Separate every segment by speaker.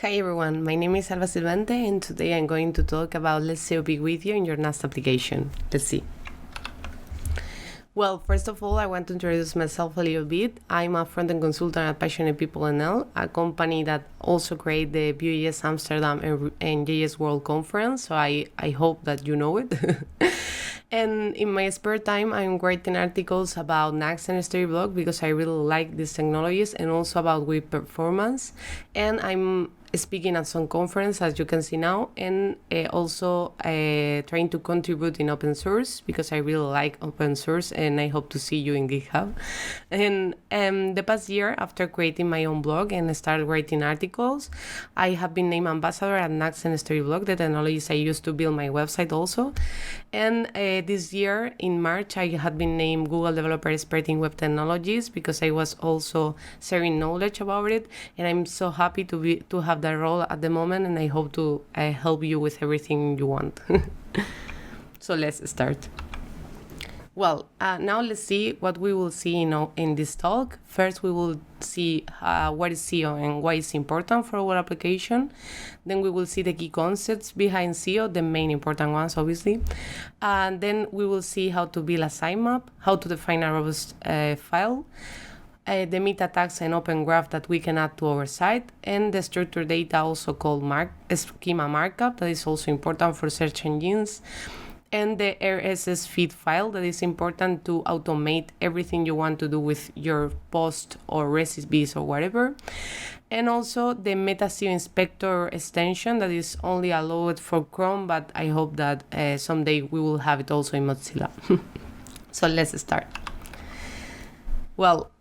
Speaker 1: Hi everyone, my name is ALBA Silvente and today I'm going to talk about Let's SEO Big Video in your Nuxt application. Let's see. Well, first of all, I want to introduce myself a little bit. I'm a front-end consultant at Passionate People NL, a company that also created the Vue.js Amsterdam and JS World Conference, so I hope that you know it. And in my spare time, I'm writing articles about Nuxt and Storyblog because I really like these technologies and also about web performance. And I'm speaking at some conference, as you can see now, and also trying to contribute in open source because I really like open source and I hope to see you in GitHub. And the past year, after creating my own blog and started writing articles, I have been named ambassador at Nuxt and Storyblog, the technologies I used to build my website also. And this year, in March, I had been named Google Developer Expert in Web Technologies because I was also sharing knowledge about it. And I'm so happy to have that role at the moment, and I hope to help you with everything you want. So let's start. Well, now let's see what we will see in this talk. First, we will see what is SEO and why it's important for our application. Then we will see the key concepts behind SEO, the main important ones, obviously. And then we will see how to build a sitemap, how to define a robust file, the meta tags and open graph that we can add to our site, and the structured data, also called schema markup, that is also important for search engines, and the RSS feed file that is important to automate everything you want to do with your post or recipes or whatever. And also the Meta SEO Inspector extension that is only allowed for Chrome, but I hope that someday we will have it also in Mozilla. So let's start. Well,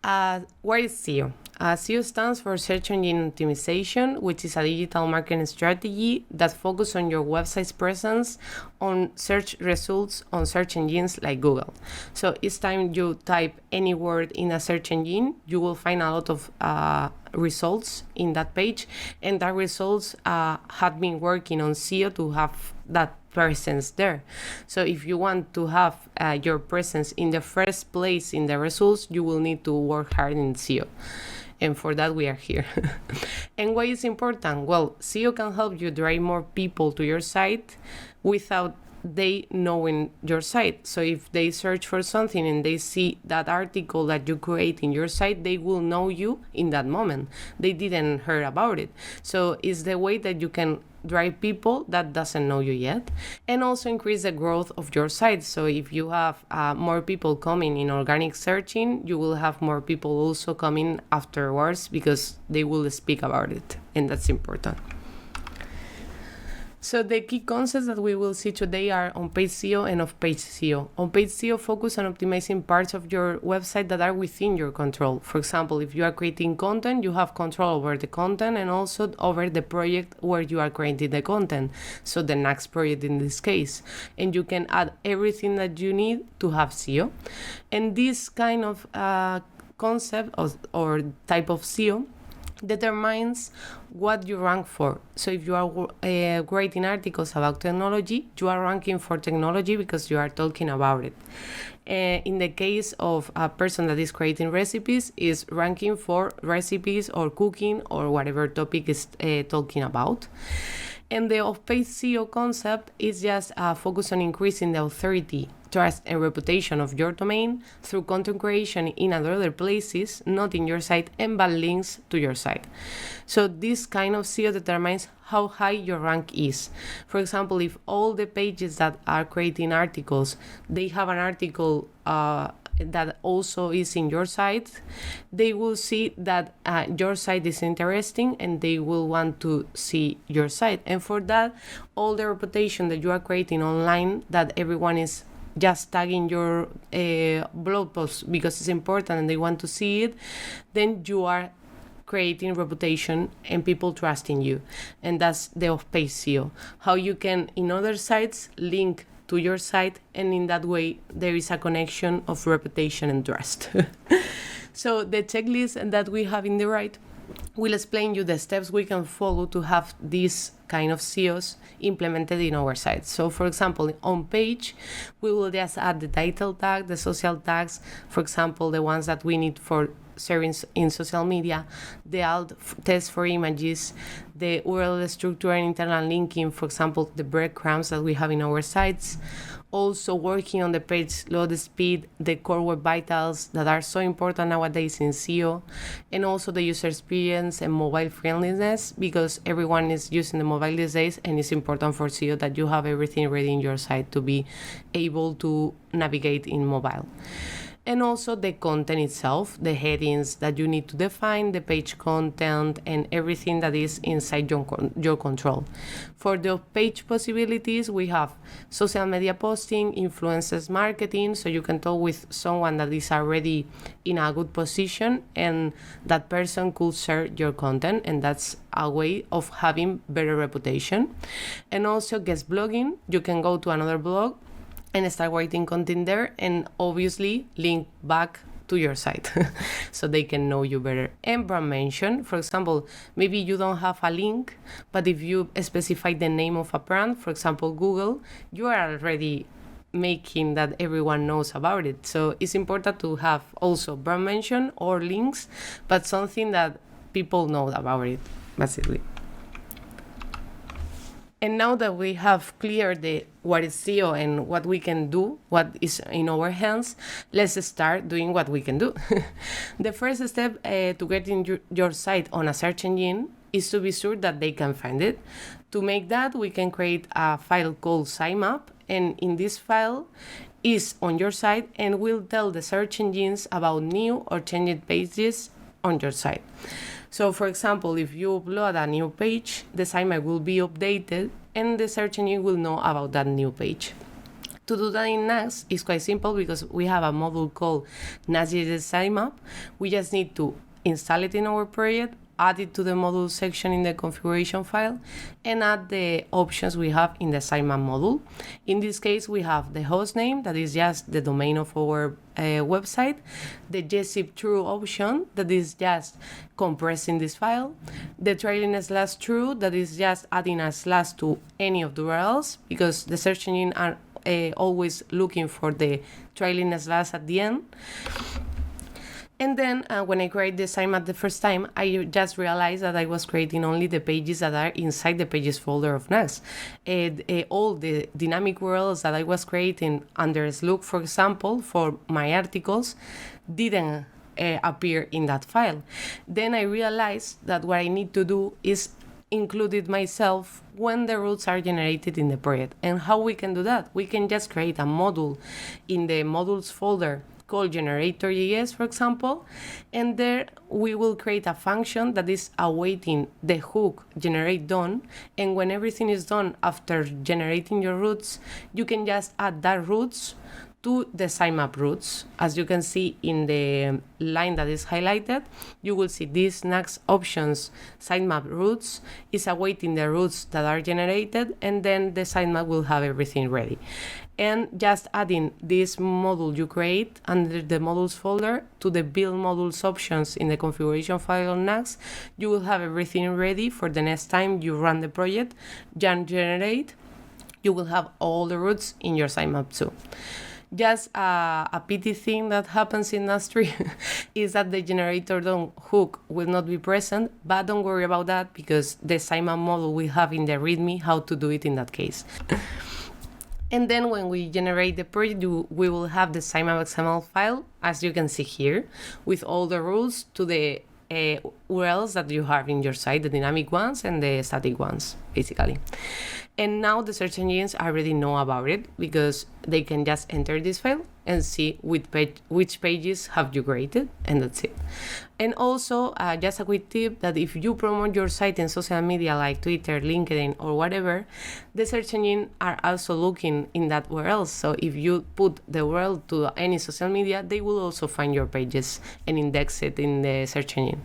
Speaker 1: what is SEO? SEO stands for Search Engine Optimization, which is a digital marketing strategy that focuses on your website's presence on search results on search engines like Google. So each time you type any word in a search engine, you will find a lot of results in that page, and that results have been working on SEO to have that presence there. So if you want to have your presence in the first place in the results, you will need to work hard in SEO. And for that, we are here. And why is important? Well, SEO can help you drive more people to your site without they knowing your site. So if they search for something and they see that article that you create in your site, they will know you in that moment. They didn't hear about it. So it's the way that you can drive people that doesn't know you yet, and also increase the growth of your site. So if you have more people coming in organic searching, you will have more people also coming afterwards because they will speak about it, and that's important. So the key concepts that we will see today are on-page SEO and off-page SEO. On-page SEO focus on optimizing parts of your website that are within your control. For example, if you are creating content, you have control over the content and also over the project where you are creating the content. So the Nuxt project in this case. And you can add everything that you need to have SEO. And this kind of concept or type of SEO determines what you rank for. So if you are writing articles about technology, you are ranking for technology because you are talking about it. In the case of a person that is creating recipes, is ranking for recipes or cooking or whatever topic is talking about. And the off-page SEO concept is just focus on increasing the authority, trust, and reputation of your domain through content creation in other places, not in your site, and bad links to your site. So this kind of SEO determines how high your rank is. For example, if all the pages that are creating articles, they have an article that also is in your site, they will see that your site is interesting and they will want to see your site. And for that, all the reputation that you are creating online, that everyone is just tagging your blog post because it's important and they want to see it, then you are creating reputation and people trusting you. And that's the off-page SEO. How you can, in other sites, link to your site, and in that way there is a connection of reputation and trust. So the checklist that we have in the right will explain you the steps we can follow to have these kind of SEOs implemented in our site. So for example, on page, we will just add the title tag, the social tags, for example, the ones that we need for sharing in social media, the alt test for images, the URL structure and internal linking, for example, the breadcrumbs that we have in our sites. Also working on the page load speed, the core web vitals that are so important nowadays in SEO, and also the user experience and mobile friendliness, because everyone is using the mobile these days, and it's important for SEO that you have everything ready in your site to be able to navigate in mobile. And also the content itself, the headings that you need to define, the page content, and everything that is inside your control. For the page possibilities, we have social media posting, influencers marketing, so you can talk with someone that is already in a good position, and that person could share your content, and that's a way of having better reputation. And also guest blogging, you can go to another blog and start writing content there, and obviously link back to your site so they can know you better. And brand mention, for example, maybe you don't have a link, but if you specify the name of a brand, for example, Google, you are already making that everyone knows about it. So it's important to have also brand mention or links, but something that people know about it, basically. And now that we have cleared what is SEO and what we can do, what is in our hands, let's start doing what we can do. The first step to getting your site on a search engine is to be sure that they can find it. To make that, we can create a file called sitemap, and in this file is on your site and will tell the search engines about new or changed pages on your site. So for example, if you upload a new page, the sitemap will be updated and the search engine will know about that new page. To do that in Nuxt is quite simple because we have a module called Nuxt.js sitemap. We just need to install it in our project, add it to the module section in the configuration file, and add the options we have in the sitemap module. In this case, we have the host name, that is just the domain of our website, the gzip true option, that is just compressing this file, the trailing slash true, that is just adding a slash to any of the URLs, because the search engine are always looking for the trailing slash at the end. And then when I create the sitemap the first time, I just realized that I was creating only the pages that are inside the pages folder of Nuxt. All the dynamic URLs that I was creating under Slug, for example, for my articles, didn't appear in that file. Then I realized that what I need to do is include it myself when the routes are generated in the project. And how we can do that? We can just create a module in the modules folder called generator.js, for example, and there we will create a function that is awaiting the hook generate done, and when everything is done after generating your routes, you can just add that routes to the sitemap routes. As you can see in the line that is highlighted, you will see this Nuxt options sitemap routes is awaiting the routes that are generated, and then the sitemap will have everything ready. And just adding this module you create under the modules folder to the build modules options in the configuration file on Nuxt, you will have everything ready for the next time you run the project, generate, you will have all the routes in your sitemap too. Just a pity thing that happens in Nuxt is that the generator done hook will not be present, but don't worry about that because the sitemap module will have in the README how to do it in that case. And then when we generate the project, we will have the sitemap XML file, as you can see here, with all the rules to the URLs that you have in your site, the dynamic ones and the static ones, basically. And now the search engines already know about it because they can just enter this file and see which pages have you created, and that's it. And also, just a quick tip that if you promote your site in social media like Twitter, LinkedIn, or whatever, the search engine are also looking in that URL. So if you put the URL to any social media, they will also find your pages and index it in the search engine.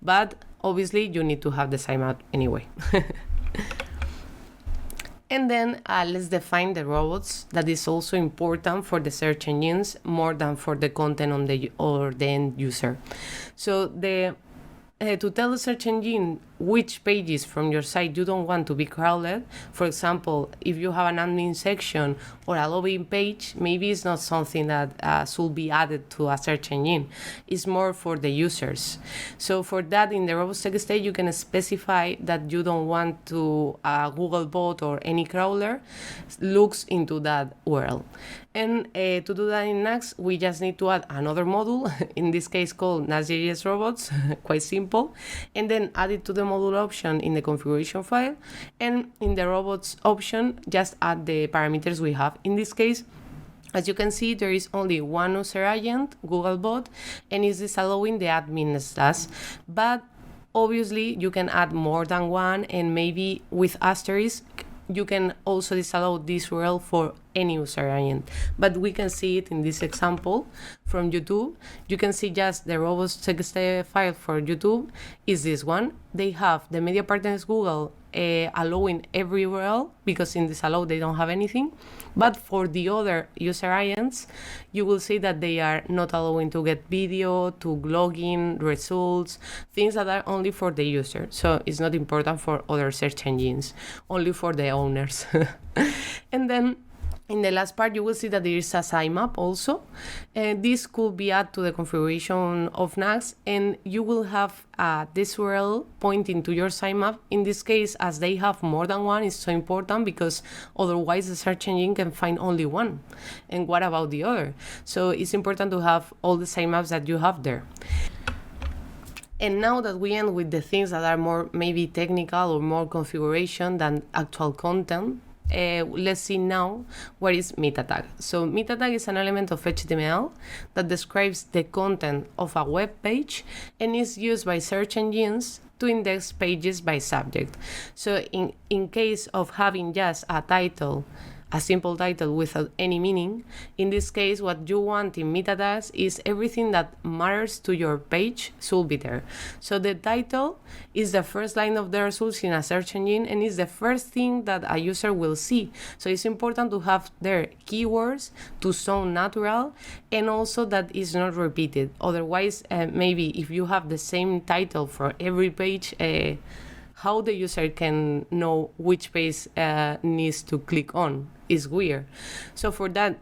Speaker 1: But obviously, you need to have the sitemap anyway. And then let's define the robots. That is also important for the search engines more than for the content on the end user. So to tell the search engine which pages from your site you don't want to be crawled. For example, if you have an admin section or a login page, maybe it's not something that should be added to a search engine. It's more for the users. So for that, in the robust.txt stage, you can specify that you don't want to Google bot or any crawler looks into that URL. And to do that in Nuxt, we just need to add another module, in this case called Nuxt.js robots, quite simple, and then add it to the module option in the configuration file, and in the robots option, just add the parameters we have. In this case, as you can see, there is only one user agent, Googlebot, and is disallowing the admin slash, but obviously you can add more than one, and maybe with asterisk, you can also disallow this URL for any user agent. But we can see it in this example from YouTube. You can see just the robust.txt file for YouTube is this one. They have the media partners Google allowing every URL, because in disallow they don't have anything. But for the other user agents, you will see that they are not allowing to get video, to login, results, things that are only for the user. So it's not important for other search engines, only for the owners. And then in the last part, you will see that there is a sitemap also. This could be added to the configuration of Nuxt, and you will have this URL pointing to your sitemap. In this case, as they have more than one, it's so important, because otherwise the search engine can find only one. And what about the other? So it's important to have all the sitemaps that you have there. And now that we end with the things that are more maybe technical or more configuration than actual content, let's see now what is meta tag. So meta tag is an element of HTML that describes the content of a web page and is used by search engines to index pages by subject. So in case of having just a title, a simple title without any meaning, in this case what you want in meta tags is everything that matters to your page should be there. So the title is the first line of the results in a search engine and is the first thing that a user will see. So it's important to have their keywords to sound natural, and also that is not repeated. Otherwise, maybe if you have the same title for every page, how the user can know which page needs to click on is weird. So for that,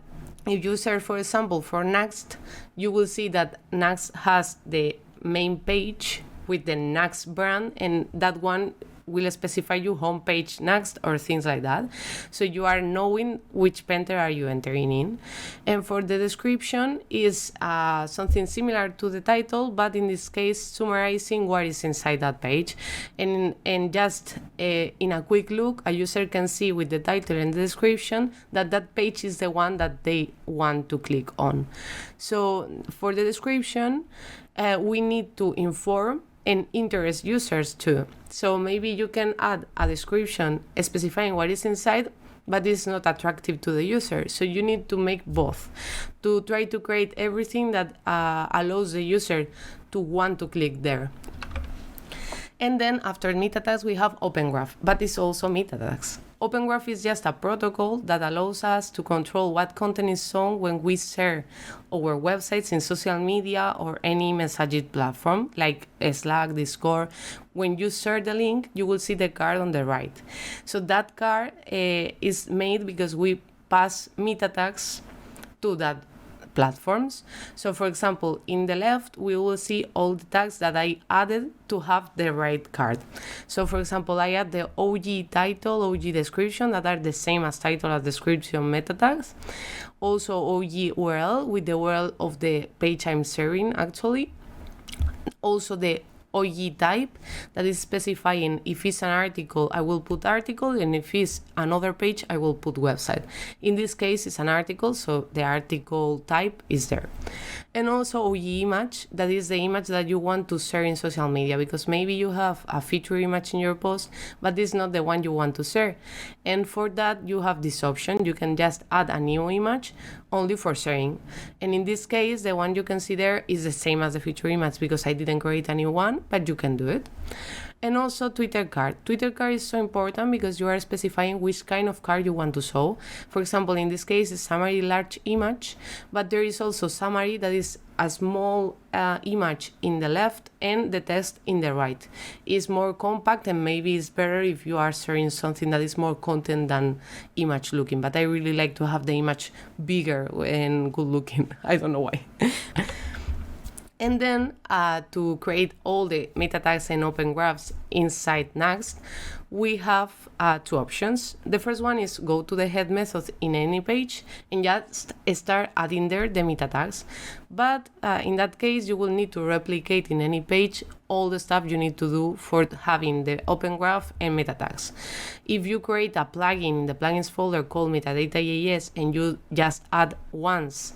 Speaker 1: if you search, for example, for Nuxt, you will see that Nuxt has the main page with the Nuxt brand, and that one will specify you homepage Nuxt or things like that. So you are knowing which painter are you entering in. And for the description is something similar to the title, but in this case summarizing what is inside that page. And just in a quick look, a user can see with the title and the description that that page is the one that they want to click on. So for the description, we need to inform and interest users too. So maybe you can add a description specifying what is inside, but it's not attractive to the user. So you need to make both to try to create everything that allows the user to want to click there. And then after meta tags, we have Open Graph, but it's also meta tags. Open Graph is just a protocol that allows us to control what content is shown when we share our websites in social media or any messaging platform like Slack, Discord. When you share the link, you will see the card on the right. So that card is made because we pass meta tags to that platforms. So for example, in the left, we will see all the tags that I added to have the right card. So for example, I add the OG title, OG description that are the same as title as description meta tags. Also OG URL with the URL of the page I'm sharing actually. Also the OG type that is specifying if it's an article, I will put article, and if it's another page, I will put website. In this case, it's an article, so the article type is there. And also OG image, that is the image that you want to share in social media, because maybe you have a feature image in your post, but it's not the one you want to share. And for that, you have this option. You can just add a new image only for sharing. And in this case, the one you can see there is the same as the feature image because I didn't create a new one. but you can do it. And also Twitter card. Twitter card is so important because you are specifying which kind of card you want to show. For example, in this case, a summary large image, but there is also summary that is a small image in the left and the text in the right. It's more compact and maybe it's better if you are sharing something that is more content than image looking, but I really like to have the image bigger and good looking. I don't know why. And then to create all the meta tags and open graphs inside Nuxt, we have two options. The first one is go to the head method in any page and just start adding there the meta tags. But in that case, you will need to replicate in any page all the stuff you need to do for having the open graph and meta tags. If you create a plugin in the plugins folder called Metadata.js and you just add once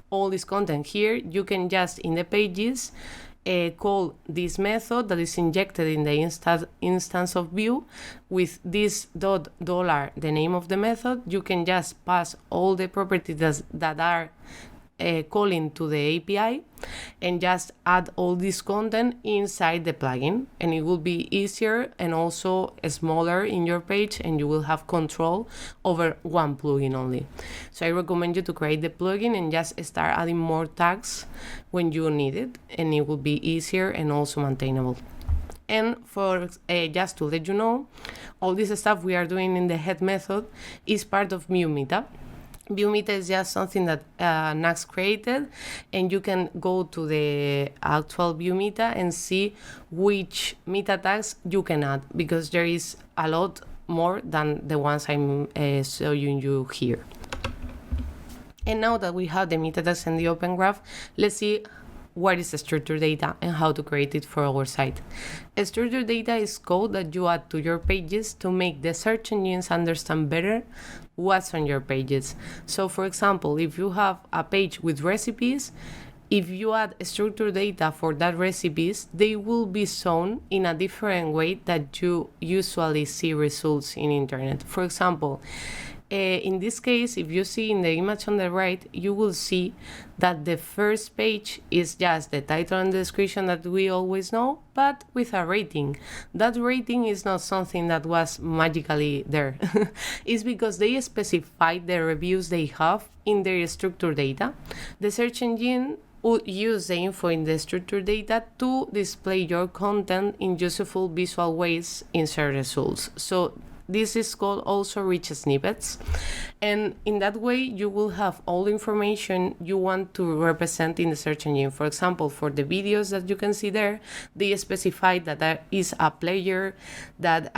Speaker 1: all this content here, you can just in the pages call this method that is injected in the instance of Vue with this $, the name of the method. You can just pass all the properties that are calling to the API and just add all this content inside the plugin, and it will be easier and also smaller in your page, and you will have control over one plugin only. So I recommend you to create the plugin and just start adding more tags when you need it, and it will be easier and also maintainable. And for just to let you know, all this stuff we are doing in the head method is part of Vue Meta. Vue Meta is just something that Nuxt created, and you can go to the actual Vue Meta and see which meta tags you can add, because there is a lot more than the ones I'm showing you here. And now that we have the meta tags and the open graph, let's see what is structured data and how to create it for our site. Structured data is code that you add to your pages to make the search engines understand better what's on your pages. So for example, if you have a page with recipes, if you add structured data for that recipes, they will be shown in a different way that you usually see results in internet. For example, in this case, if you see in the image on the right, you will see that the first page is just the title and description that we always know, but with a rating. That rating is not something that was magically there. It's because they specified the reviews they have in their structured data. The search engine would use the info in the structured data to display your content in useful visual ways in search results. So this is called also rich snippets, and in that way you will have all the information you want to represent in the search engine. For example, for the videos that you can see there, they specify that there is a player, that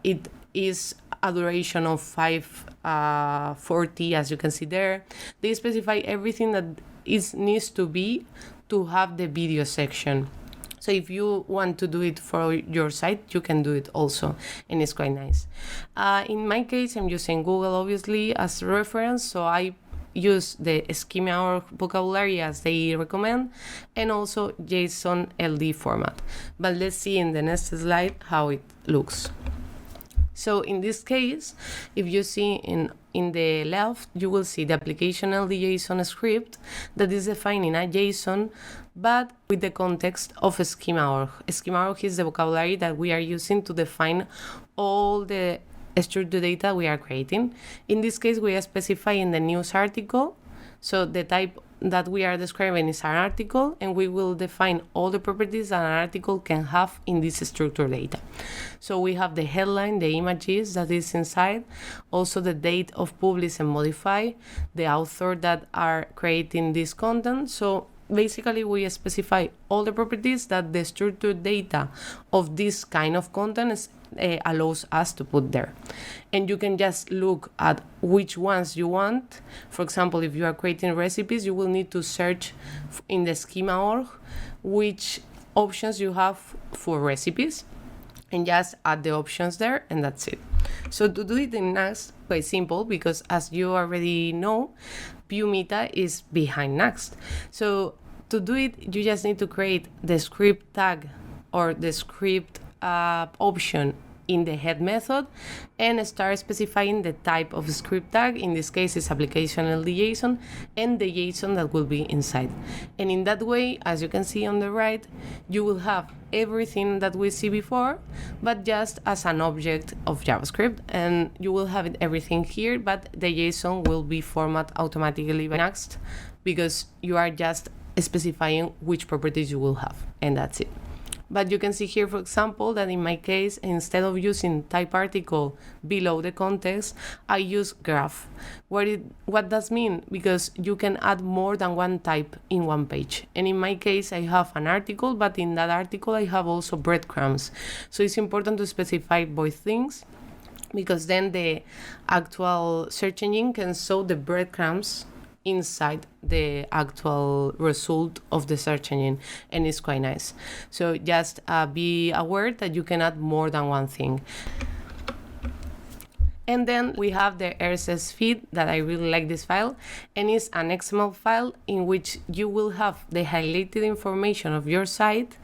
Speaker 1: it is a duration of 540, as you can see there. They specify everything that needs to be to have the video section. So if you want to do it for your site, you can do it also, and it's quite nice. In my case, I'm using Google, obviously, as a reference, so I use the schema or vocabulary as they recommend, and also JSON LD format. But let's see in the next slide how it looks. So in this case, if you see in the left, you will see the application LD.json script that is defined in a JSON, but with the context of schema.org. Schema.org is the vocabulary that we are using to define all the structured data we are creating. In this case, we are specifying the news article. So the type that we are describing is an article, and we will define all the properties that an article can have in this structured data. So we have the headline, the images that is inside, also the date of publish and modify, the author that are creating this content. So basically we specify all the properties that the structured data of this kind of content allows us to put there. And you can just look at which ones you want. For example, if you are creating recipes, you will need to search in the schema.org which options you have for recipes, and just add the options there, and that's it. So to do it in Nuxt, quite simple, because as you already know, Vue Meta is behind Nuxt. So to do it, you just need to create the script tag or the script option in the head method and start specifying the type of script tag. In this case, it's application LD.json and the JSON that will be inside. And in that way, as you can see on the right, you will have everything that we see before, but just as an object of JavaScript, and you will have everything here, but the JSON will be formatted automatically by Nuxt because you are just specifying which properties you will have, and that's it. But you can see here, for example, that in my case, instead of using type article below the context, I use graph. What does mean? Because you can add more than one type in one page. And in my case, I have an article, but in that article, I have also breadcrumbs. So it's important to specify both things, because then the actual search engine can show the breadcrumbs inside the actual result of the search engine, and it's quite nice. So just be aware that you can add more than one thing. And then we have the RSS feed, that I really like this file, and it's an XML file in which you will have the highlighted information of your site.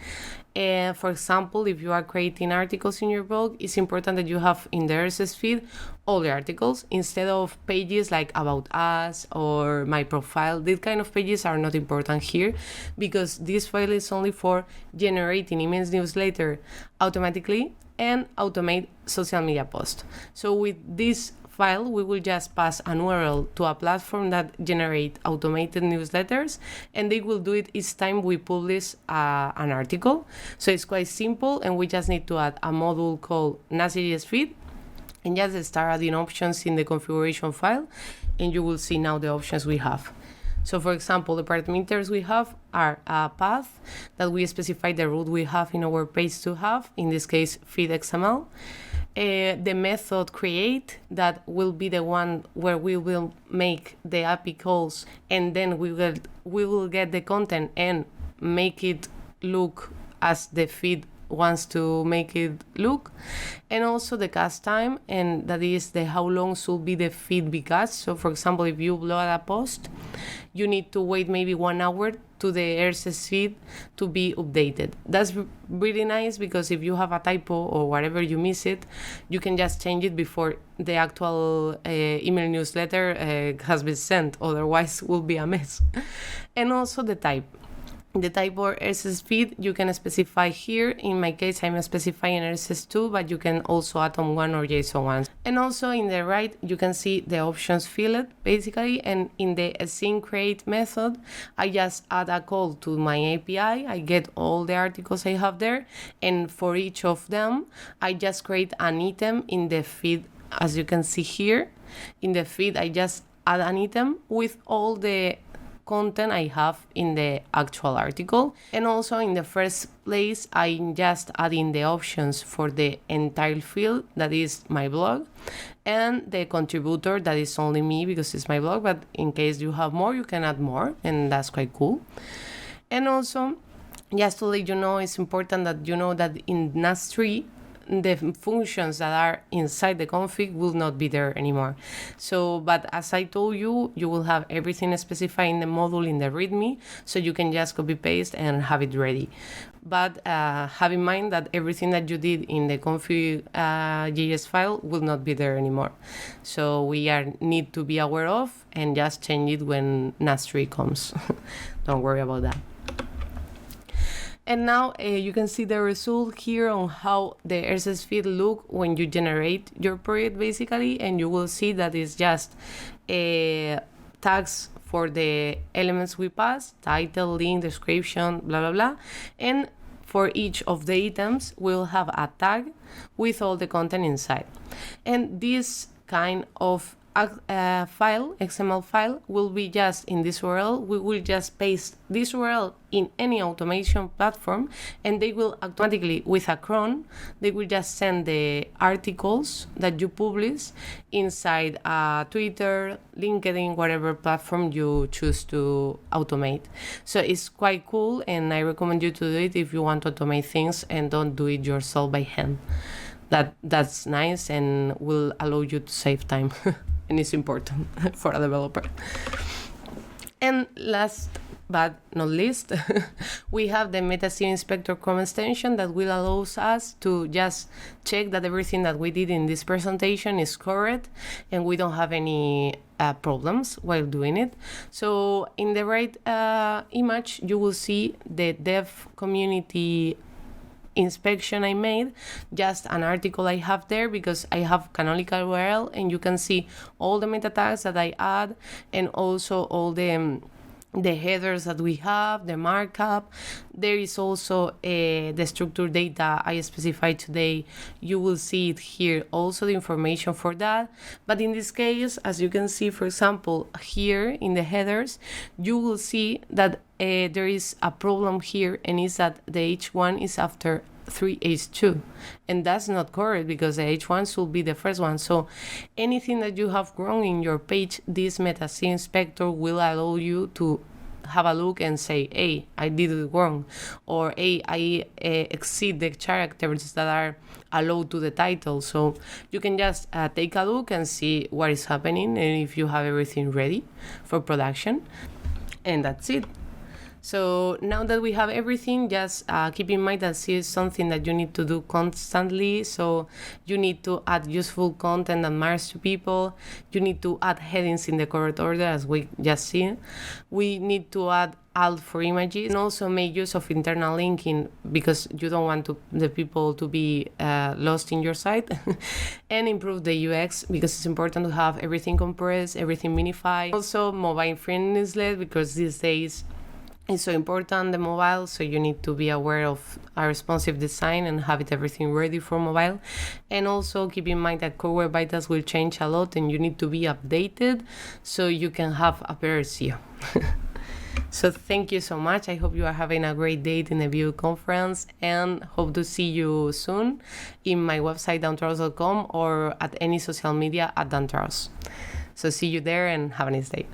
Speaker 1: For example, if you are creating articles in your blog, it's important that you have in the RSS feed all the articles instead of pages like About Us or My Profile. These kind of pages are not important here because this file is only for generating email newsletter automatically and automate social media posts. So with this file, we will just pass an URL to a platform that generate automated newsletters, and they will do it each time we publish an article. So it's quite simple, and we just need to add a module called Nuxt feed and just start adding options in the configuration file, and you will see now the options we have. So for example, the parameters we have are a path that we specify the route we have in our page to have, in this case feed XML. The method create, that will be the one where we will make the API calls, and then we will get the content and make it look as the feed wants to make it look. And also the cast time, and that is the how long should be the feed be cast. So for example, if you upload a post, you need to wait maybe 1 hour to the RSS feed to be updated. That's really nice, because if you have a typo or whatever, you miss it, you can just change it before the actual email newsletter has been sent. Otherwise, it will be a mess. And also the type. The type or RSS feed you can specify here. In my case, I'm specifying RSS2, but you can also atom 1 or JSON 1. And also in the right, you can see the options field basically. And in the async create method, I just add a call to my API. I get all the articles I have there. And for each of them, I just create an item in the feed. As you can see here, in the feed, I just add an item with all the content I have in the actual article. And also in the first place, I'm just adding the options for the entire field, that is my blog, and the contributor, that is only me because it's my blog, but in case you have more, you can add more, and that's quite cool. And also, just to let you know, it's important that you know that in Nuxt 3, the functions that are inside the config will not be there anymore. So, but as I told you, you will have everything specified in the module in the README, so you can just copy paste and have it ready. But have in mind that everything that you did in the config.js file will not be there anymore. So we need to be aware of and just change it when Nuxt 3 comes. Don't worry about that. And now you can see the result here on how the RSS feed look when you generate your project basically, and you will see that it's just tags for the elements we pass, title, link, description, blah, blah, blah. And for each of the items, we'll have a tag with all the content inside. And this kind of file, XML file, will be just in this URL. We will just paste this URL in any automation platform, and they will automatically, with a cron, they will just send the articles that you publish inside Twitter, LinkedIn, whatever platform you choose to automate. So it's quite cool, and I recommend you to do it if you want to automate things and don't do it yourself by hand. That's nice and will allow you to save time. And it's important for a developer. And last but not least, we have the Meta SEO Inspector Chrome extension that will allow us to just check that everything that we did in this presentation is correct and we don't have any problems while doing it. So in the right image, you will see the dev community inspection I made, just an article I have there because I have canonical URL, and you can see all the meta tags that I add and also all the headers that we have, the markup. There is also the structured data I specified today. You will see it here, also the information for that. But in this case, as you can see, for example, here in the headers, you will see that there is a problem here, and is that the H1 is after 3H2, and that's not correct because the H1 should be the first one. So anything that you have grown in your page, this Meta SEO Inspector will allow you to have a look and say, hey, I did it wrong, or hey, I exceed the characters that are allowed to the title. So you can just take a look and see what is happening and if you have everything ready for production, and that's it. So now that we have everything, just keep in mind that SEO is something that you need to do constantly. So you need to add useful content that matters to people. You need to add headings in the correct order, as we just seen. We need to add alt for images, and also make use of internal linking because you don't want the people to be lost in your site. And improve the UX because it's important to have everything compressed, everything minified. Also mobile friendliness, because these days it's so important, the mobile, so you need to be aware of a responsive design and have everything ready for mobile. And also keep in mind that core web vitals will change a lot and you need to be updated so you can have a better SEO. So thank you so much. I hope you are having a great day in the Vue conference, and hope to see you soon in my website dantaros.com or at any social media at dantaros. So see you there and have a nice day.